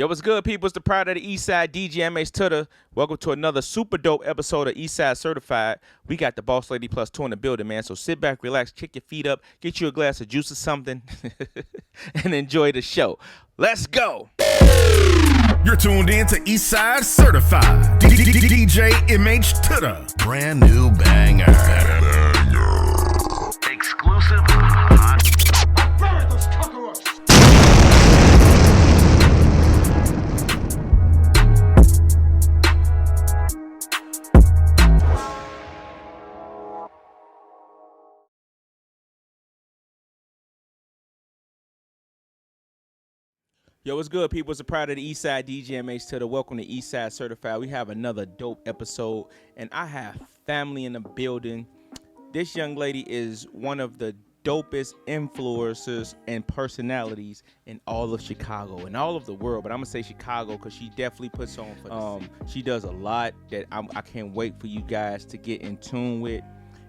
Yo, what's good, people? It's the Pride of the East Side, DJ Unfiltered. Welcome to another super dope episode of East Side Certified. We got the Boss Lady Plus 2 in the building, man. So sit back, relax, kick your feet up, get you a glass of juice or something, and enjoy the show. Let's go. You're tuned in to East Side Certified. DJ MH Tutter. Brand new banger. Exclusive hot. Bury those cockroaches. Yo, what's good, people? It's the Pride of the East Side, DJ MH Welcome to East Side Certified. We have another dope episode, and I have family in the building. This young lady is one of the dopest influencers and personalities in all of Chicago and all of the world. But I'm gonna say Chicago because she definitely puts on for she does a lot that I can't wait for you guys to get in tune with.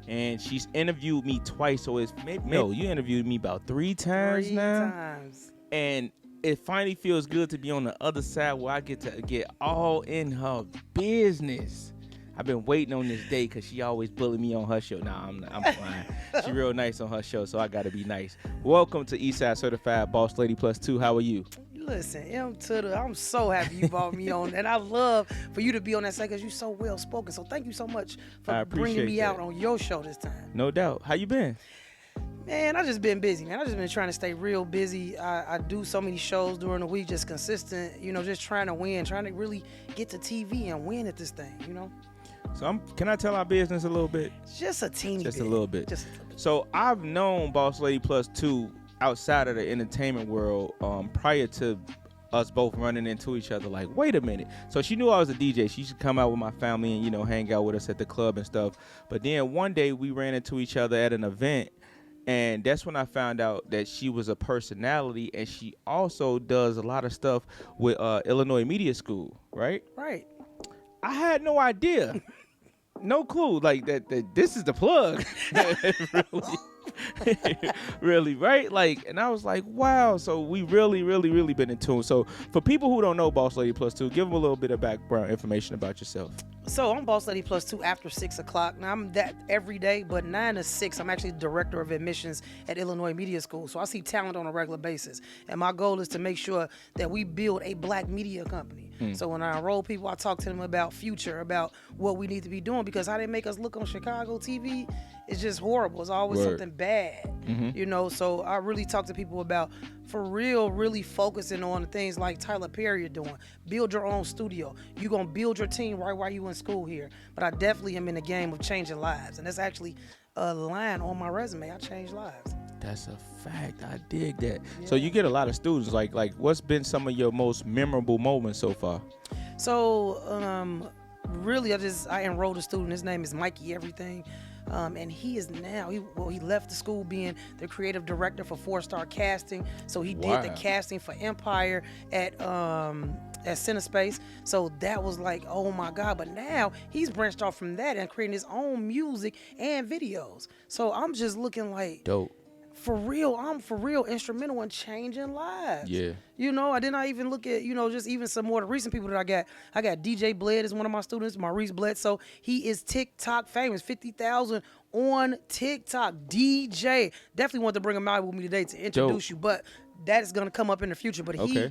And she's interviewed me twice, so it's no, you interviewed me about three times now. And it finally feels good to be on the other side where I get to get all in her business. I've been waiting on this day because she always bully me on her show. Nah, I'm fine. She real nice on her show, so I got to be nice. Welcome to Eastside Certified Boss Lady Plus 2. How are you? Listen, I'm so happy you brought me on, and I love for you to be on that side because you're so well spoken. So thank you so much for bringing me out on your show this time. No doubt. How you been? Man, I just been busy, man. I just been trying to stay real busy. I do so many shows during the week, just consistent, just trying to win, trying to really get to TV and win at this thing, So can I tell our business a little bit? Just a teeny Just bit. a little bit. Just a little bit. So I've known Boss Lady Plus 2 outside of the entertainment world prior to us both running into each other like, wait a minute. So she knew I was a DJ. She used to come out with my family and, hang out with us at the club and stuff. But then one day we ran into each other at an event. And that's when I found out that she was a personality, and she also does a lot of stuff with Illinois Media School, right? Right. I had no idea. No clue. Like that this is the plug. really, right? Like, and I was like, wow. So we really been in tune. So for people who don't know Boss Lady Plus 2, give them a little bit of background information about yourself. So I'm Boss Lady Plus 2 after 6 o'clock. Now I'm that every day, but 9 to 6, I'm actually director of admissions at Illinois Media School. So I see talent on a regular basis. And my goal is to make sure that we build a black media company. So when I enroll people, I talk to them about future, about what we need to be doing, because how they make us look on Chicago TV is just horrible. It's always something bad, So I really talk to people about, for real, really focusing on the things like Tyler Perry are doing. Build your own studio. You're going to build your team right while you in school here. But I definitely am in the game of changing lives. And that's actually a line on my resume. I change lives. That's a fact. I dig that. Yeah. So you get a lot of students. Like what's been some of your most memorable moments so far? So really, I enrolled a student. His name is Mikey Everything. And he is now, he left the school being the creative director for 4-Star Casting. So he did the casting for Empire at CineSpace. So that was like, oh my God. But now he's branched off from that and creating his own music and videos. So I'm just looking like, dope. I'm for real instrumental in changing lives. Yeah. I did not even look at, just even some more of the recent people that I got. I got DJ Bled is one of my students, Maurice Bled. So he is TikTok famous, 50,000 on TikTok. DJ. Definitely want to bring him out with me today to introduce you, but that is going to come up in the future. But he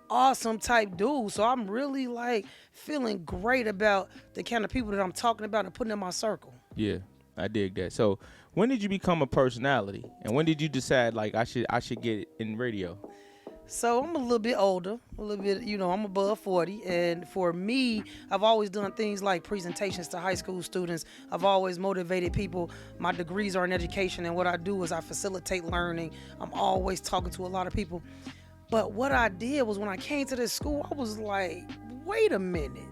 awesome type dude. So I'm really like feeling great about the kind of people that I'm talking about and putting in my circle. Yeah. I dig that. So when did you become a personality, and when did you decide like I should get it in radio? So I'm a little bit older, I'm above 40, and for me, I've always done things like presentations to high school students. I've always motivated people. My degrees are in education, and what I do is I facilitate learning. I'm always talking to a lot of people. But what I did was when I came to this school, I was like, wait a minute.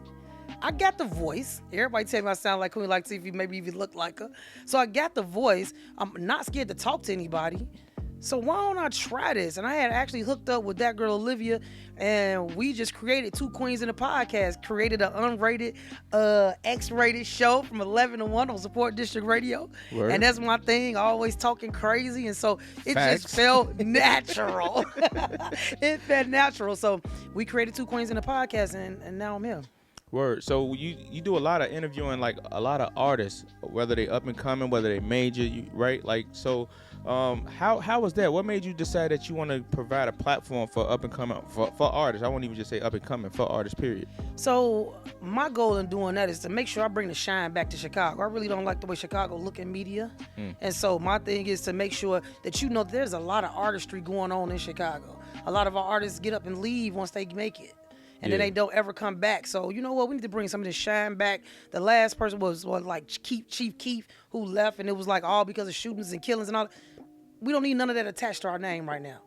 I got the voice. Everybody tell me I sound like Queen Latifah, maybe even look like her. So I got the voice. I'm not scared to talk to anybody. So why don't I try this? And I had actually hooked up with that girl Olivia, and we just created Two Queens in a Podcast. Created an unrated, X-rated show from 11 to 1 on Support District Radio. Word. And that's my thing. Always talking crazy, and so it Facts. just felt natural. It felt natural. So we created Two Queens in a Podcast, and now I'm here. Word. So you do a lot of interviewing, like a lot of artists, whether they up and coming, whether they major, right? Like, so how was that? What made you decide that you want to provide a platform for up and coming for artists? I won't even just say up and coming, for artists, period. So my goal in doing that is to make sure I bring the shine back to Chicago. I really don't like the way Chicago look in media. And so my thing is to make sure that you know there's a lot of artistry going on in Chicago. A lot of our artists get up and leave once they make it. And then they don't ever come back. So you know what? We need to bring some of this shine back. The last person was like Chief Keef, who left, and it was like all because of shootings and killings and all. We don't need none of that attached to our name right now.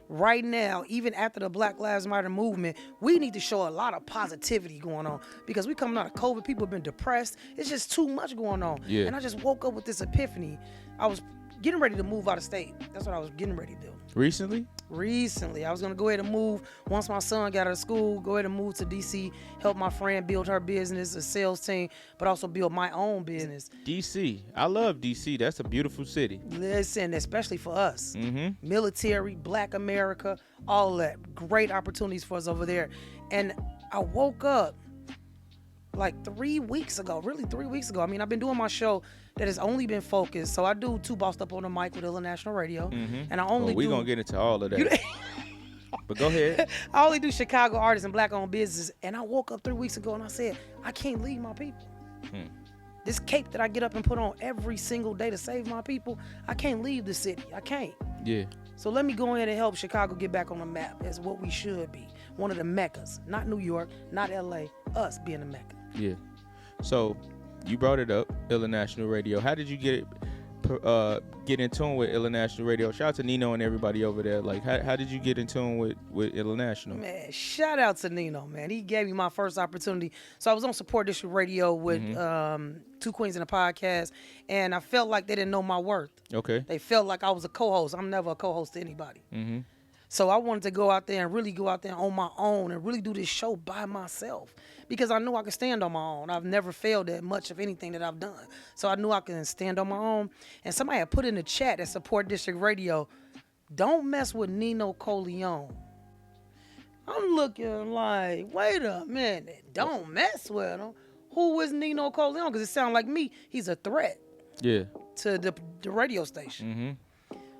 Right now, even after the Black Lives Matter movement, we need to show a lot of positivity going on because we coming out of COVID. People have been depressed. It's just too much going on. Yeah. And I just woke up with this epiphany. I was getting ready to move out of state. That's what I was getting ready to do. Recently, I was gonna go ahead and move once my son got out of school. Go ahead and move to DC, help my friend build her business, a sales team, but also build my own business. DC, I love DC. That's a beautiful city. Listen, especially for us, military, Black America, all that great opportunities for us over there. And I woke up like 3 weeks ago, really 3 weeks ago. I mean, I've been doing my show that has only been focused. So I do Two Bossed Up on the Mic with International Radio. And I only we're going to get into all of that. But go ahead. I only do Chicago artists and Black-owned businesses. And I woke up 3 weeks ago and I said, I can't leave my people. This cape that I get up and put on every single day to save my people, I can't leave the city. I can't. Yeah. So let me go ahead and help Chicago get back on the map as what we should be. One of the meccas. Not New York, not LA, us being the mecca. Yeah. So you brought it up, International Radio. How did you get in tune with International Radio? Shout out to Nino and everybody over there. Like, how did you get in tune with International? Man, shout out to Nino, man. He gave me my first opportunity. So I was on Support District Radio with Two Queens in a Podcast, and I felt like they didn't know my worth. Okay. They felt like I was a co-host. I'm never a co-host to anybody. So I wanted to go out there and really go out there on my own and really do this show by myself because I knew I could stand on my own. I've never failed at much of anything that I've done. So I knew I could stand on my own. And somebody had put in the chat at Support District Radio, don't mess with Nino Coleon. I'm looking like, wait a minute, don't mess with him. Who is Nino Coleon? Because it sounds like me. He's a threat to the radio station.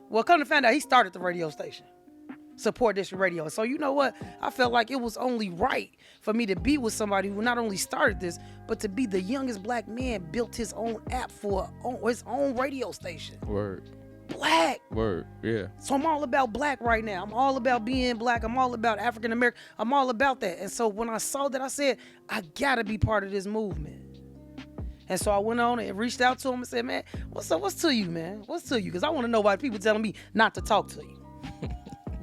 Well, come to find out, he started the radio station. Support District Radio. So you know what? I felt like it was only right for me to be with somebody who not only started this, but to be the youngest Black man built his own app for his own radio station. Word. Black. Word. Yeah. So I'm all about Black right now. I'm all about being Black. I'm all about African American. I'm all about that. And so when I saw that, I said, I gotta be part of this movement. And so I went on and reached out to him and said, man, what's up? What's to you, man? What's to you? Because I want to know why people telling me not to talk to you.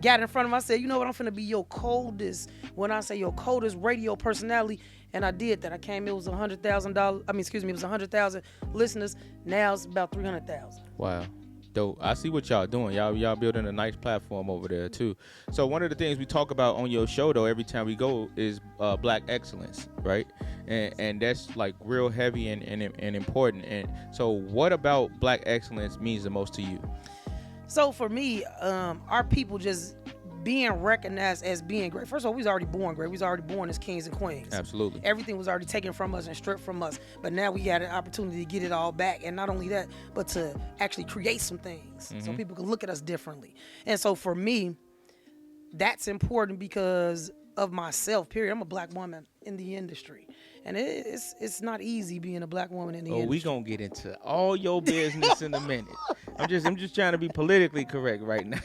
Got in front of him, I said, you know what, I'm finna be your coldest, when I say your coldest radio personality, and I did that. I came, it was $100,000, it was 100,000 listeners, now it's about 300,000. Wow. Dope. I see what y'all doing. Y'all building a nice platform over there too. So one of the things we talk about on your show though, every time we go, is Black excellence, right? And that's like real heavy and important. And so what about Black excellence means the most to you? So for me, our people just being recognized as being great. First of all, we was already born great. We was already born as kings and queens. Absolutely. Everything was already taken from us and stripped from us. But now we had an opportunity to get it all back. And not only that, but to actually create some things so people can look at us differently. And so for me, that's important because of myself, period. I'm a Black woman in the industry. And it's not easy being a Black woman in the industry. We gonna get into all your business in a minute. I'm just trying to be politically correct right now.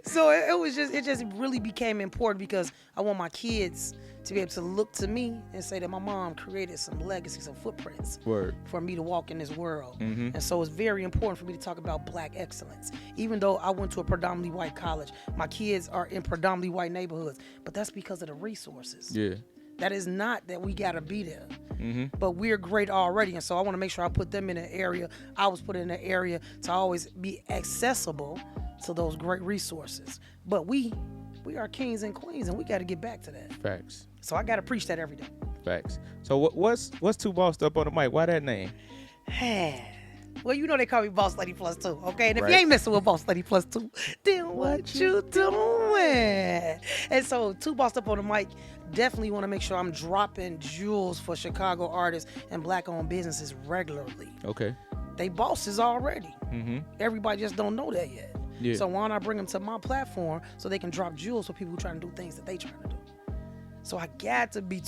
So it just really became important because I want my kids to be able to look to me and say that my mom created some legacy, some footprints for me to walk in this world. And so it's very important for me to talk about Black excellence. Even though I went to a predominantly white college, my kids are in predominantly white neighborhoods, but that's because of the resources. Yeah. That is not that we gotta be there, but we're great already, and so I want to make sure I put them in an area. I was put in an area to always be accessible to those great resources. But we are kings and queens, and we got to get back to that. Facts. So I got to preach that every day. Facts. So what's Too Bossed Up on the Mic? Why that name? Well, you know they call me Boss Lady Plus 2, okay? And if Right. you ain't messing with Boss Lady Plus 2, then what you doing? And so, Too Bossed Up on the Mic, definitely want to make sure I'm dropping jewels for Chicago artists and black-owned businesses regularly. Okay. They bosses already. Mm-hmm. Everybody just don't know that yet. Yeah. So why not bring them to my platform so they can drop jewels for people who trying to do things that they trying to do? So it got to be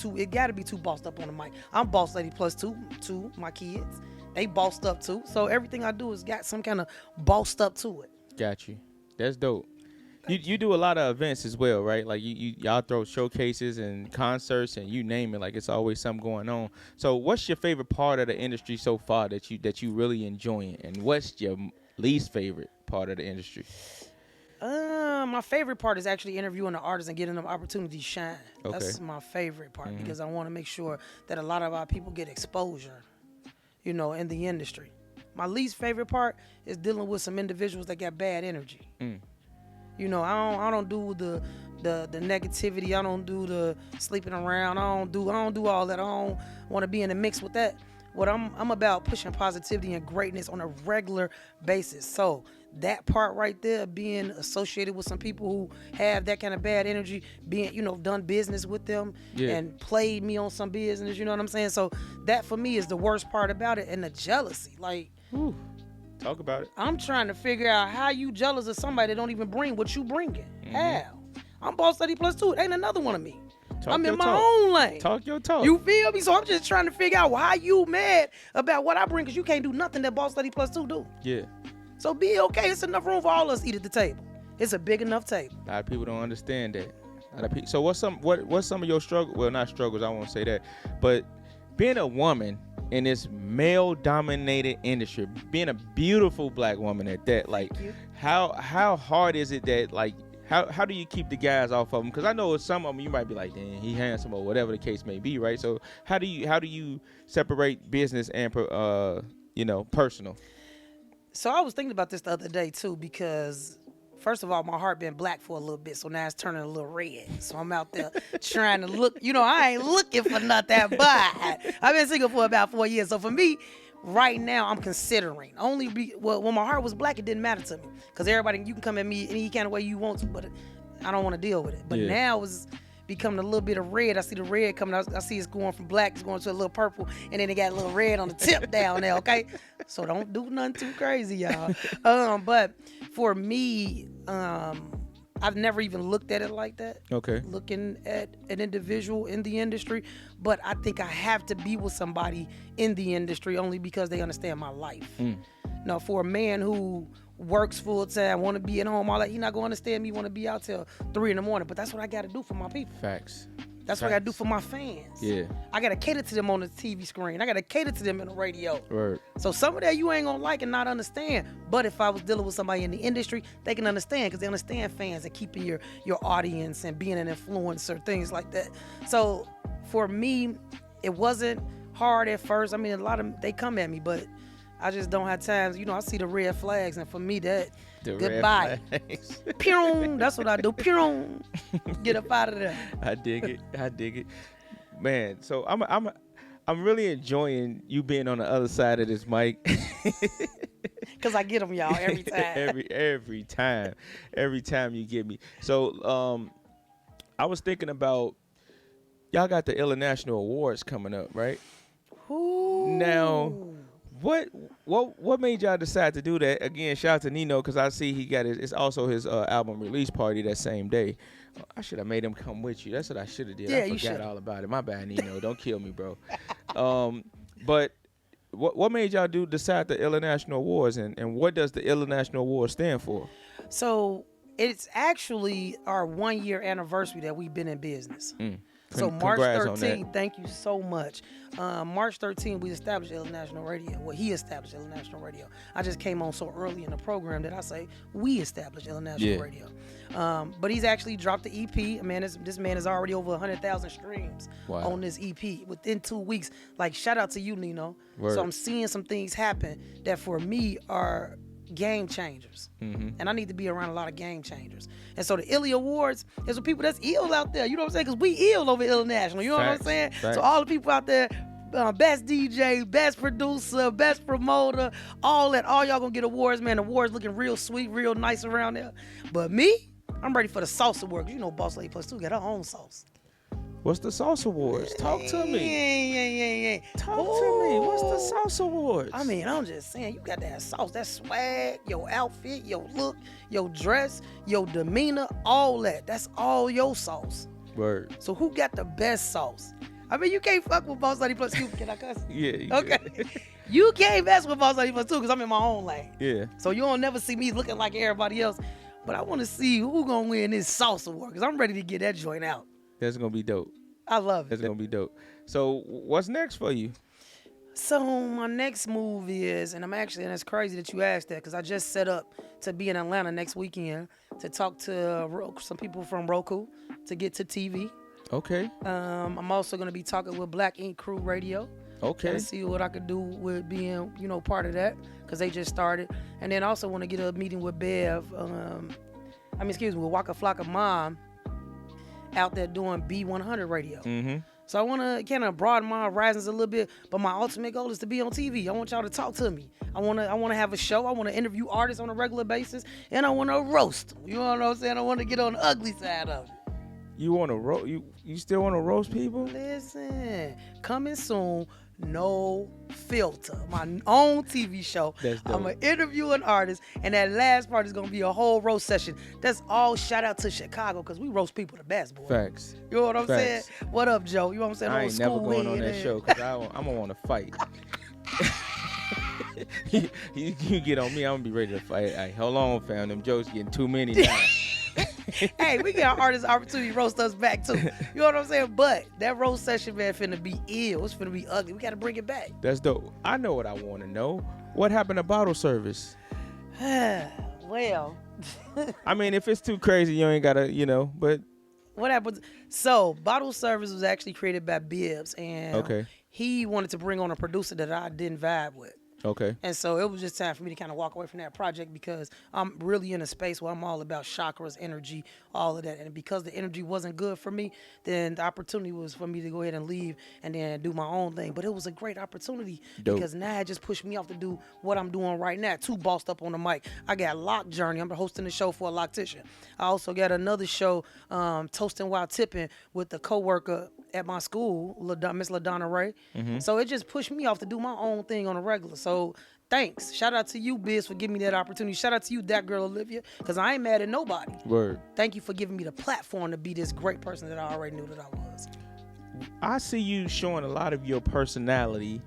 too bossed up on the mic. I'm Boss Lady Plus 2, my kids. They bossed up too. So everything I do has got some kind of bossed up to it. Got you. That's dope. You do a lot of events as well, right? Like y'all throw showcases and concerts and you name it. Like it's always something going on. So what's your favorite part of the industry so far that you really enjoying, and what's your least favorite part of the industry? My favorite part is actually interviewing the artists and getting them opportunity to shine. Okay. That's my favorite part because I want to make sure that a lot of our people get exposure, in the industry. My least favorite part is dealing with some individuals that got bad energy. I don't do the negativity. I don't do the sleeping around. I don't do all that. I don't want to be in the mix with that. What I'm about pushing positivity and greatness on a regular basis. So that part right there, being associated with some people who have that kind of bad energy, being, done business with them and played me on some business, you know what I'm saying? So that for me is the worst part about it, and the jealousy. Like, Whew. Talk about it. I'm trying to figure out how you jealous of somebody that don't even bring what you bringing. How? I'm Boss Lady Plus 2. Ain't another one of me. I'm in my own lane. Talk your talk. You feel me? So I'm just trying to figure out why you mad about what I bring, because you can't do nothing that Boss Lady Plus 2 do. Yeah. So be okay. It's enough room for all of us to eat at the table. It's a big enough table. A lot of people don't understand that. So what's some of your struggles? Well, not struggles. I won't say that, but being a woman in this male-dominated industry, being a beautiful black woman at that, like, how hard is it that, like, how do you keep the guys off of them? Because I know some of them you might be like, dang, he handsome or whatever the case may be, right? So how do you separate business and personal? So I was thinking about this the other day too, because first of all, my heart been black for a little bit, so now it's turning a little red. So I'm out there trying to look. I ain't looking for nothing, but I've been single for about 4 years. So for me, right now, I'm considering. When my heart was black, it didn't matter to me, because everybody, you can come at me any kind of way you want to, but I don't want to deal with it. But now it's becoming a little bit of red. I see the red coming out. I see it's going from black, it's going to a little purple, and then it got a little red on the tip down there, okay? So don't do nothing too crazy, y'all. But for me, I've never even looked at it like that. Okay. Looking at an individual in the industry, but I think I have to be with somebody in the industry only because they understand my life. Now, for a man who works full time, want to be at home all that, he not gonna understand me want to be out till 3 a.m, but that's what I got to do for my people. Facts. That's what I got to do for my fans. Yeah. I got to cater to them on the TV screen. I got to cater to them in the radio. Right. So some of that you ain't gonna like and not understand. But if I was dealing with somebody in the industry, they can understand, because they understand fans and keeping your audience and being an influencer, things like that. So for me, it wasn't hard at first. I mean, a lot of them, they come at me, but I just don't have time. I see the red flags, and for me, that goodbye. Pew, that's what I do. Pew, get up out of there. I dig it, man. So I'm really enjoying you being on the other side of this mic. Cause I get them, y'all, every time. every time you get me. So I was thinking about, y'all got the International Awards coming up, right? Ooh. Now, what made y'all decide to do that? Again, shout out to Nino, because I see he got it's also his album release party that same day. I should have made him come with you. That's what I should have did. Yeah, I forgot all about it. My bad, Nino. Don't kill me, bro. But what made y'all decide the International Awards, and what does the International Awards stand for? So it's actually our 1 year anniversary that we've been in business. So March 13th, thank you so much. March 13th, we established International Radio. Well, he established International Radio. I just came on so early in the program that I say we established International Radio. But he's actually dropped the EP. Man, this man is already over 100,000 streams on this EP within 2 weeks. Like, shout out to you, Nino. Word. So I'm seeing some things happen that for me are game changers. Mm-hmm. And I need to be around a lot of game changers. And so the Illy Awards is for people that's ill out there. You know what I'm saying? Because we ill over international. You know what I'm saying? Facts. So all the people out there, best DJ, best producer, best promoter, all that, all y'all gonna get awards, man. Awards looking real sweet, real nice around there. But me, I'm ready for the sauce award. 'Cause you know Boss Lady Plus 2 got her own sauce. What's the Sauce Awards? Talk to me. Yeah. Talk to me. What's the Sauce Awards? I mean, I'm just saying, you got that sauce, that swag, your outfit, your look, your dress, your demeanor, all that. That's all your sauce. Word. So who got the best sauce? I mean, you can't fuck with Boss Lady Plus 2. Can I cuss? Yeah. You Okay. good. You can't mess with Boss Lady Plus 2 because I'm in my own lane. Yeah. So you don't never see me looking like everybody else. But I want to see who gonna win this sauce award because I'm ready to get that joint out. That's gonna be dope. I love it. That's gonna be dope. So what's next for you? So my next move is, and it's crazy that you asked that because I just set up to be in Atlanta next weekend to talk to some people from Roku to get to TV. Okay. I'm also going to be talking with Black Ink Crew Radio. Okay. To see what I could do with being, part of that because they just started. And then also want to get a meeting with Bev, with Waka Flocka Mom out there doing B100 radio. Mm-hmm. So I want to kind of broaden my horizons a little bit, but my ultimate goal is to be on TV. I want y'all to talk to me. I want to have a show. I want to interview artists on a regular basis, and I want to roast them. You know what I'm saying? I want to get on the ugly side of it. You want to roast? You still want to roast people? Listen, coming soon. No Filter, my own TV show. That's dope. I'm going to interview an artist, and that last part is going to be a whole roast session. That's all shout out to Chicago, because we roast people the best, boy. Facts. You know what I'm Facts. saying? What up, Joe? You know what I'm saying? I Old ain't never school going on wing that and- show because I'm going to want to fight. you get on me, I'm going to be ready to fight. Hey, hold on, fam. Them jokes getting too many now. Hey, we got artists opportunity to roast us back too. You know what I'm saying? But that roast session, man, finna be ill. It's finna be ugly. We gotta bring it back. That's dope. I know what I want to know. What happened to bottle service? Well, I mean, if it's too crazy, you ain't gotta, but what happened? So, Bottle Service was actually created by Bibbs, and Okay. he wanted to bring on a producer that I didn't vibe with. okay. And so it was just time for me to kind of walk away from that project because I'm really in a space where I'm all about chakras, energy, all of that. And because the energy wasn't good for me, then the opportunity was for me to go ahead and leave and then do my own thing. But it was a great opportunity Dope. because now it just pushed me off to do what I'm doing right now. Too bossed up on the mic. I got Lock Journey. I'm hosting the show for a loctician. I also got another show, Toasting While Tipping, with the coworker at my school, Miss LaDonna Ray. So it just pushed me off to do my own thing on a regular. So thanks. Shout out to you, Biz, for giving me that opportunity. Shout out to you, that girl Olivia, because I ain't mad at nobody. Word. Thank you for giving me the platform to be this great person that I already knew that I was. I see you showing a lot of your personality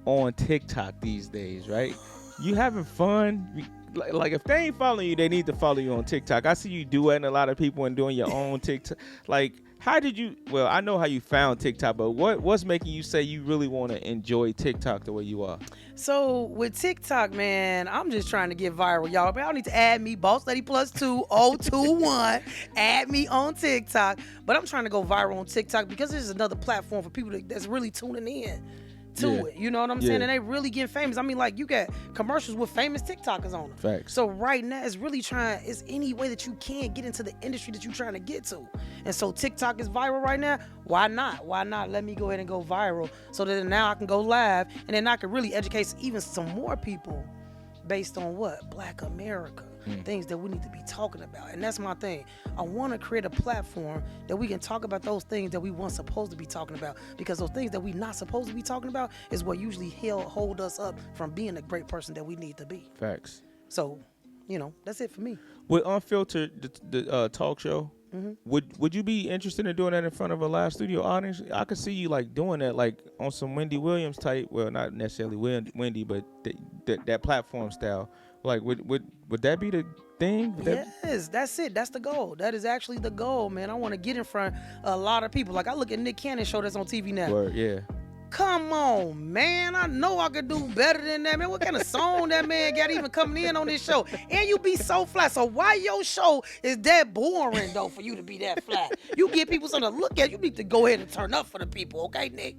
on TikTok these days, right? You having fun? Like if they ain't following you, they need to follow you on TikTok. I see you duetting a lot of people and doing your own TikTok. Like, how did you? Well, I know how you found TikTok, but what's making you say you really want to enjoy TikTok the way you are? So with TikTok, man, I'm just trying to get viral, y'all. But y'all need to add me, Boss Lady Plus 2021. Add me on TikTok. But I'm trying to go viral on TikTok because this is another platform for people that's really tuning in to it. You know what I'm saying? And they really get famous. I mean, like, you got commercials with famous TikTokers on them. Facts. So right now, it's any way that you can get into the industry that you're trying to get to. And so TikTok is viral right now. Why not? Why not let me go ahead and go viral so that now I can go live and then I can really educate even some more people based on what? Black America. Things that we need to be talking about. And that's my thing. I want to create a platform that we can talk about those things that we weren't supposed to be talking about, because those things that we not supposed to be talking about is what usually hold us up from being the great person that we need to be. Facts. So, that's it for me. With Unfiltered, the talk show, would you be interested in doing that in front of a live studio audience? I could see you like doing that like on some Wendy Williams type. Well, not necessarily Wendy, but that platform style. Like, would that be the thing? Yes, that's it. That's the goal. That is actually the goal, man. I want to get in front of a lot of people. Like, I look at Nick Cannon's show that's on TV now. Word, yeah. Come on, man. I know I could do better than that, man. What kind of song that man got even coming in on this show? And you be so flat. So why your show is that boring, though, for you to be that flat? You get people something to look at. You need to go ahead and turn up for the people, okay, Nick?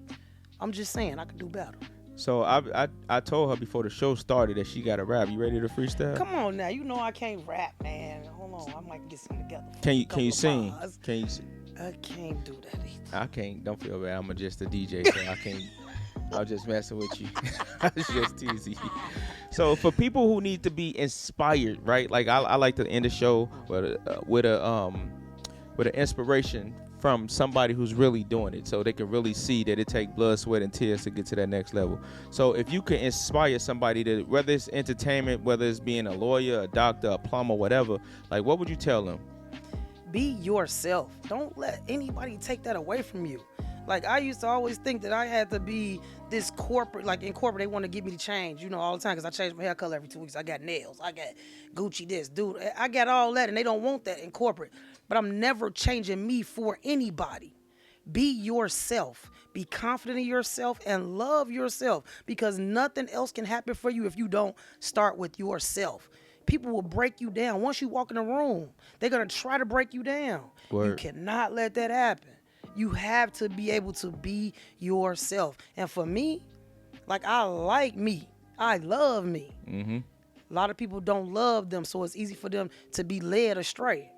I'm just saying, I could do better. So I told her before the show started that she got to rap. You ready to freestyle? Come on now, you know I can't rap, man. Hold on, I might get something together. Can you sing? Can you? I can't do that either. I can't. Don't feel bad. I'm just a DJ, so I can't. I was just messing with you. I was just teasing you. So for people who need to be inspired, right? Like I like to end the show with an inspiration from somebody who's really doing it, so they can really see that it takes blood, sweat, and tears to get to that next level. So if you can inspire somebody to, whether it's entertainment, whether it's being a lawyer, a doctor, a plumber, whatever, like what would you tell them? Be yourself. Don't let anybody take that away from you. Like, I used to always think that I had to be this corporate, like in corporate, they want to give me the change, you know, all the time, because I change my hair color every 2 weeks. I got nails. I got Gucci this, dude. I got all that, and they don't want that in corporate. But I'm never changing me for anybody. Be yourself. Be confident in yourself and love yourself, because nothing else can happen for you if you don't start with yourself. People will break you down. Once you walk in a room, they're going to try to break you down. Word. You cannot let that happen. You have to be able to be yourself. And for me, like, I like me. I love me. Mm-hmm. A lot of people don't love them, so it's easy for them to be led astray.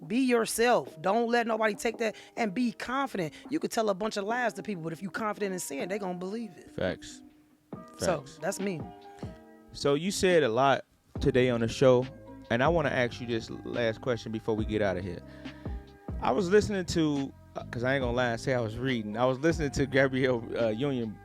Be yourself. Don't let nobody take that, and be confident. You could tell a bunch of lies to people, but if you're confident in saying, they're going to believe it. Facts. So that's me. So you said a lot today on the show, and I want to ask you this last question before we get out of here. I was listening to, because I ain't gonna lie and say I was reading. I was listening to Gabrielle Union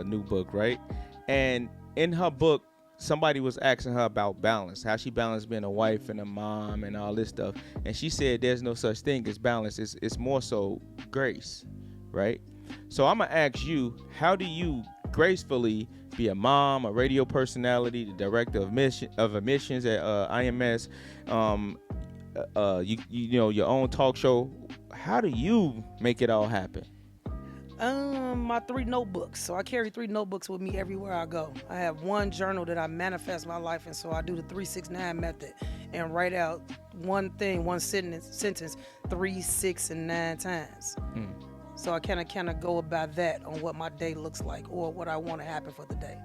new book, right? And in her book, somebody was asking her about balance, how she balanced being a wife and a mom and all this stuff. And she said there's no such thing as balance. It's more so grace, right? So I'm gonna ask you, how do you gracefully be a mom, a radio personality, the director of admissions at IMS, you know, your own talk show? How do you make it all happen? My 3 notebooks. So I carry 3 notebooks with me everywhere I go. I have one journal that I manifest my life in, so I do the 3-6-9 method and write out one thing, one sentence 3, 6, and 9 times. So I kind of go about that on what my day looks like or what I want to happen for the day.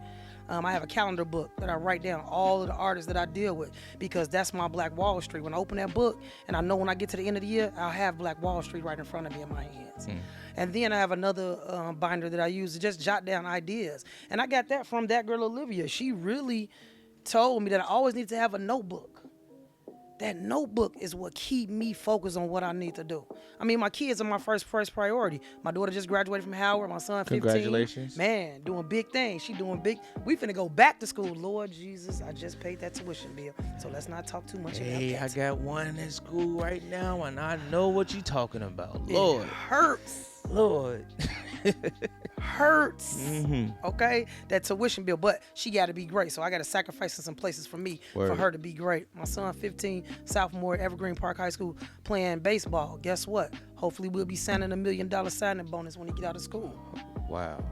I have a calendar book that I write down all of the artists that I deal with, because that's my Black Wall Street. When I open that book, and I know when I get to the end of the year, I'll have Black Wall Street right in front of me in my hands. And then I have another binder that I use to just jot down ideas. And I got that from that girl Olivia. She really told me that I always need to have a notebook. That notebook is what keep me focused on what I need to do. I mean, my kids are my first priority. My daughter just graduated from Howard. My son, 15. Congratulations. Man, doing big things. She doing big. We finna go back to school. Lord Jesus, I just paid that tuition bill. So let's not talk too much about that. Hey, I got one in school right now, and I know what you're talking about. It Lord. hurts. Lord. Hurts. Mm-hmm. Okay? That tuition bill. But she got to be great. So I got to sacrifice in some places for me, for Word. her to be great. My son, 15, sophomore at Evergreen Park High School, playing baseball. Guess what? Hopefully we'll be signing $1 million signing bonus when he get out of school. Wow.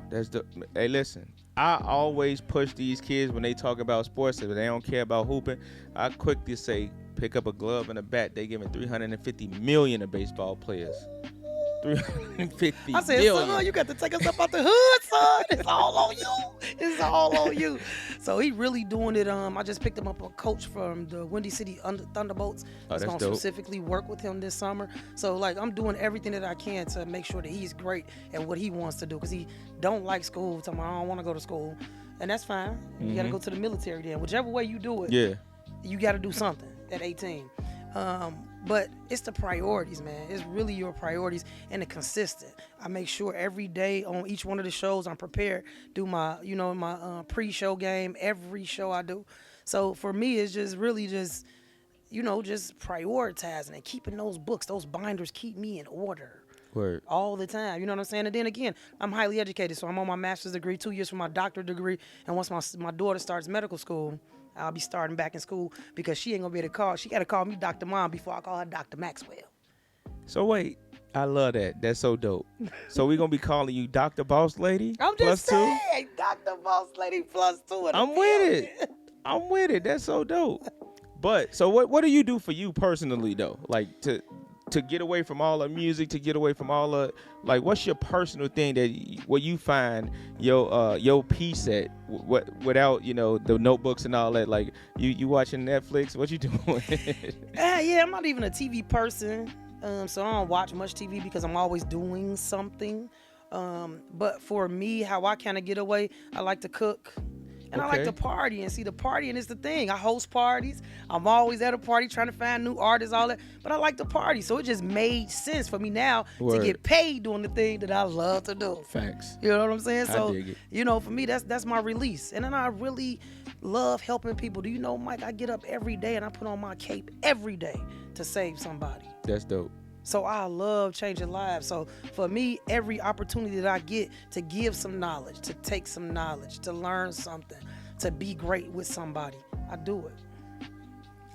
Hey, listen. I always push these kids when they talk about sports. If they don't care about hooping, I quickly say, pick up a glove and a bat. They giving $350 million to baseball players. 350 I said, million. son, you got to take us up out the hood, son. It's all on you. It's all on you. So he really doing it. I just picked him up a coach from the Windy City Thunderbolts. That's going to specifically work with him this summer. So, like, I'm doing everything that I can to make sure that he's great at what he wants to do, because he don't like school. Tell me, I don't want to go to school. And that's fine. You got to go to the military then. Whichever way you do it, you got to do something at 18. But it's the priorities, man. It's really your priorities and the consistent. I make sure every day on each one of the shows I'm prepared. Do my, my pre-show game, every show I do. So for me, it's just really just prioritizing and keeping those books, those binders keep me in order. Word. All the time, you know what I'm saying? And then again, I'm highly educated, so I'm on my master's degree, 2 years for my doctorate degree. And once my daughter starts medical school, I'll be starting back in school, because she ain't gonna be able to call. She gotta call me Dr. Mom before I call her Dr. Maxwell. So wait, I love that. That's so dope. So we gonna be calling you Dr. Boss Lady? I'm just saying, +2? Dr. Boss Lady +2. I'm with it. I'm with it. That's so dope. But so what do you do for you personally though? Like to get away from all the music, to get away from all the, like, what's your personal thing that where you find your peace at, without, you know, the notebooks and all that? Like, you watching Netflix? What you doing? Yeah, I'm not even a TV person, so I don't watch much TV because I'm always doing something. But for me, how I kind of get away, I like to cook. And I like to party, and see, the partying is the thing. I host parties. I'm always at a party trying to find new artists, all that. But I like to party, so it just made sense for me now to get paid doing the thing that I love to do. Facts. You know what I'm saying? So, I dig it. you know, for me, that's my release. And then I really love helping people. Do you know, Mike, I get up every day and I put on my cape every day to save somebody. That's dope. So I love changing lives. So for me, every opportunity that I get to give some knowledge, to take some knowledge, to learn something, to be great with somebody, I do it.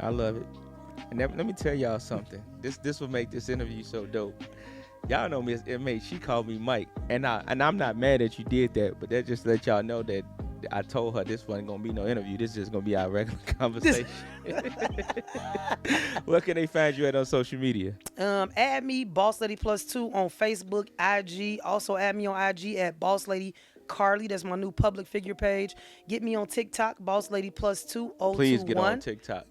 I love it. And let me tell y'all something. This will make this interview so dope. Y'all know Miss M.H., she called me Mike. And I'm not mad that you did that, but that just let y'all know that I told her this wasn't going to be no interview. This is just going to be our regular conversation. Where can they find you at on social media? Add me, Boss Lady Plus 2 on Facebook, IG. Also add me on IG at Boss Lady Carly. That's my new public figure page. Get me on TikTok, Boss Lady Plus 2021. Please get on TikTok.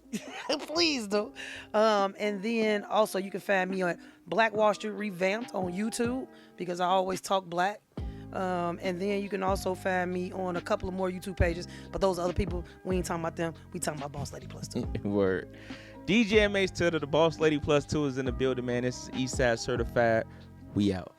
Please do. And then also you can find me on Black Wall Street Revamped on YouTube because I always talk black. And then you can also find me on a couple of more YouTube pages. But those other people, we ain't talking about them. We talking about Boss Lady Plus 2. Word. DJ M.H. Tutter, the Boss Lady Plus 2 is in the building, man. This is Eastside Certified. We out.